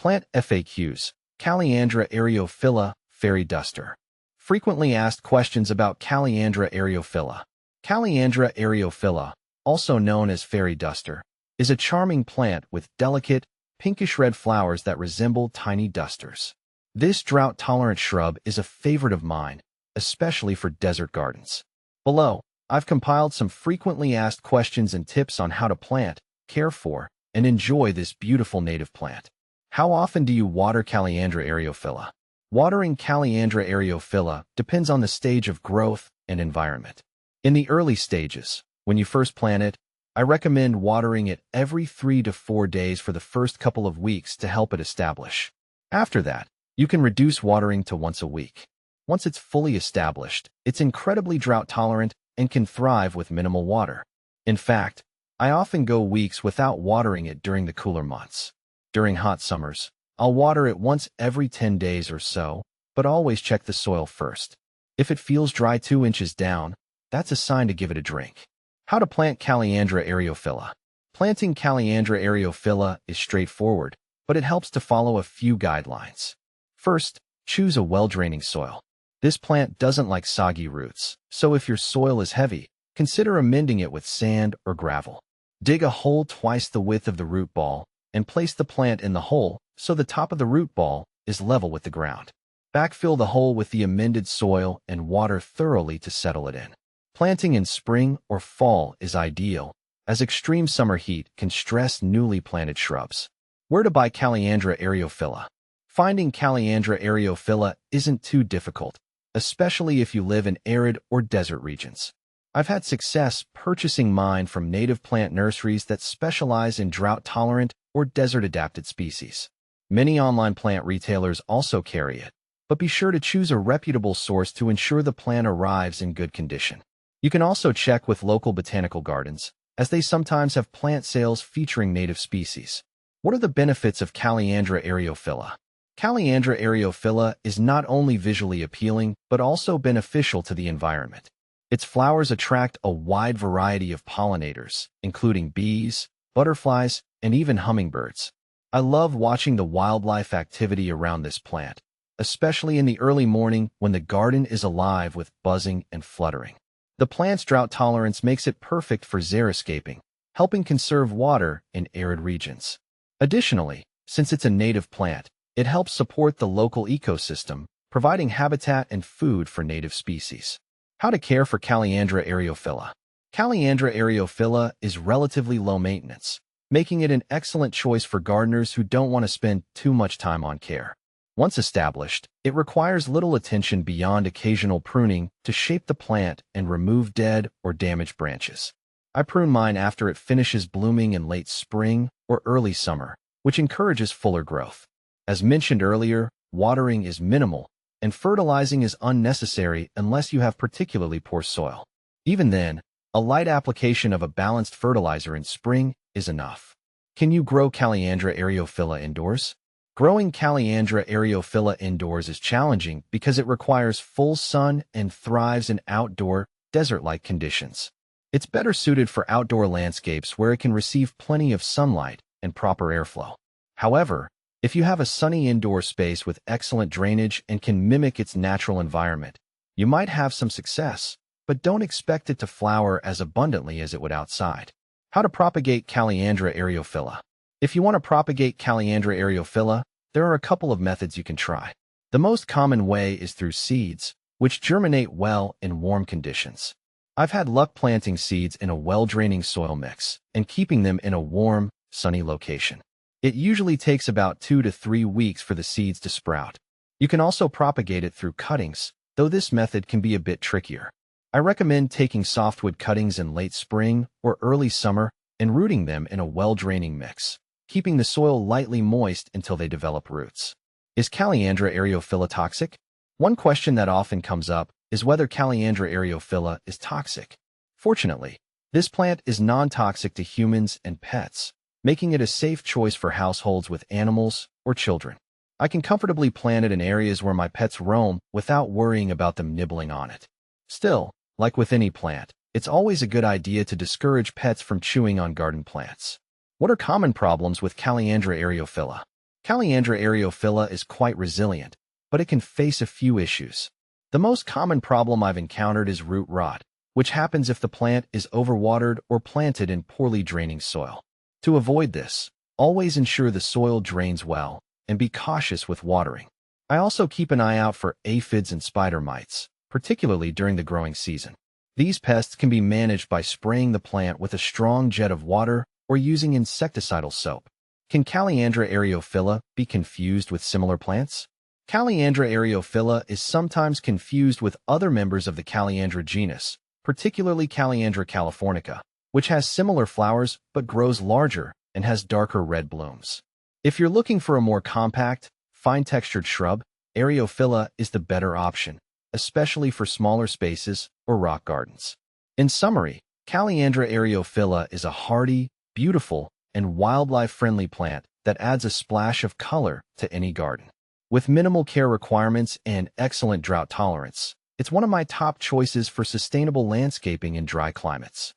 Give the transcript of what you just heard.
Plant FAQs. Calliandra Eriophylla, Fairy Duster. Frequently asked questions about Calliandra Eriophylla. Calliandra Eriophylla, also known as Fairy Duster, is a charming plant with delicate, pinkish-red flowers that resemble tiny dusters. This drought-tolerant shrub is a favorite of mine, especially for desert gardens. Below, I've compiled some frequently asked questions and tips on how to plant, care for, and enjoy this beautiful native plant. How often do you water Calliandra Eriophylla? Watering Calliandra Eriophylla depends on the stage of growth and environment. In the early stages, when you first plant it, I recommend watering it every 3 to 4 days for the first couple of weeks to help it establish. After that, you can reduce watering to once a week. Once it's fully established, it's incredibly drought-tolerant and can thrive with minimal water. In fact, I often go weeks without watering it during the cooler months. During hot summers, I'll water it once every 10 days or so, but always check the soil first. If it feels dry 2 inches down, that's a sign to give it a drink. How to plant Calliandra Eriophylla. Planting Calliandra Eriophylla is straightforward, but it helps to follow a few guidelines. First, choose a well-draining soil. This plant doesn't like soggy roots, so if your soil is heavy, consider amending it with sand or gravel. Dig a hole twice the width of the root ball and place the plant in the hole so the top of the root ball is level with the ground. Backfill the hole with the amended soil and water thoroughly to settle it in. Planting in spring or fall is ideal, as extreme summer heat can stress newly planted shrubs. Where to buy Calliandra Eriophylla? Finding Calliandra Eriophylla isn't too difficult, especially if you live in arid or desert regions. I've had success purchasing mine from native plant nurseries that specialize in drought-tolerant or desert-adapted species. Many online plant retailers also carry it, but be sure to choose a reputable source to ensure the plant arrives in good condition. You can also check with local botanical gardens, as they sometimes have plant sales featuring native species. What are the benefits of Calliandra Eriophylla? Calliandra Eriophylla is not only visually appealing, but also beneficial to the environment. Its flowers attract a wide variety of pollinators, including bees, butterflies, and even hummingbirds. I love watching the wildlife activity around this plant, especially in the early morning when the garden is alive with buzzing and fluttering. The plant's drought tolerance makes it perfect for xeriscaping, helping conserve water in arid regions. Additionally, since it's a native plant, it helps support the local ecosystem, providing habitat and food for native species. How to care for Calliandra Eriophylla. Calliandra Eriophylla is relatively low maintenance, making it an excellent choice for gardeners who don't want to spend too much time on care. Once established, it requires little attention beyond occasional pruning to shape the plant and remove dead or damaged branches. I prune mine after it finishes blooming in late spring or early summer, which encourages fuller growth. As mentioned earlier, watering is minimal, and fertilizing is unnecessary unless you have particularly poor soil. Even then, a light application of a balanced fertilizer in spring is enough. Can you grow Calliandra Eriophylla indoors? Growing Calliandra Eriophylla indoors is challenging because it requires full sun and thrives in outdoor, desert-like conditions. It's better suited for outdoor landscapes where it can receive plenty of sunlight and proper airflow. However, if you have a sunny indoor space with excellent drainage and can mimic its natural environment, you might have some success, but don't expect it to flower as abundantly as it would outside. How to propagate Calliandra Eriophylla. If you want to propagate Calliandra Eriophylla, there are a couple of methods you can try. The most common way is through seeds, which germinate well in warm conditions. I've had luck planting seeds in a well-draining soil mix and keeping them in a warm, sunny location. It usually takes about 2 to 3 weeks for the seeds to sprout. You can also propagate it through cuttings, though this method can be a bit trickier. I recommend taking softwood cuttings in late spring or early summer and rooting them in a well-draining mix, keeping the soil lightly moist until they develop roots. Is Calliandra Eriophylla toxic? One question that often comes up is whether Calliandra Eriophylla is toxic. Fortunately, this plant is non-toxic to humans and pets, making it a safe choice for households with animals or children. I can comfortably plant it in areas where my pets roam without worrying about them nibbling on it. Still, like with any plant, it's always a good idea to discourage pets from chewing on garden plants. What are common problems with Calliandra Eriophylla? Calliandra Eriophylla is quite resilient, but it can face a few issues. The most common problem I've encountered is root rot, which happens if the plant is overwatered or planted in poorly draining soil. To avoid this, always ensure the soil drains well and be cautious with watering. I also keep an eye out for aphids and spider mites, particularly during the growing season. These pests can be managed by spraying the plant with a strong jet of water or using insecticidal soap. Can Calliandra Eriophylla be confused with similar plants? Calliandra Eriophylla is sometimes confused with other members of the Calliandra genus, particularly Calliandra californica, which has similar flowers but grows larger and has darker red blooms. If you're looking for a more compact, fine-textured shrub, Eriophylla is the better option, especially for smaller spaces or rock gardens. In summary, Calliandra Eriophylla is a hardy, beautiful, and wildlife-friendly plant that adds a splash of color to any garden. With minimal care requirements and excellent drought tolerance, it's one of my top choices for sustainable landscaping in dry climates.